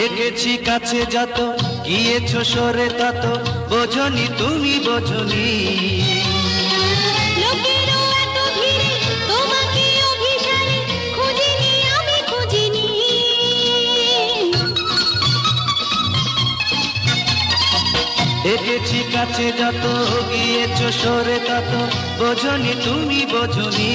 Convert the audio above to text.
এঁকেছি কাছে যত, গিয়েছো সরে তত, বোঝনি তুমি বোঝনি। লোকেরও এত ভিড়ে তোমাকে অভিসারে খুঁজিনি আমি খুঁজিনি। এঁকেছি কাছে যত, গিয়েছো সরে তত, বোঝনি তুমি বোঝনি।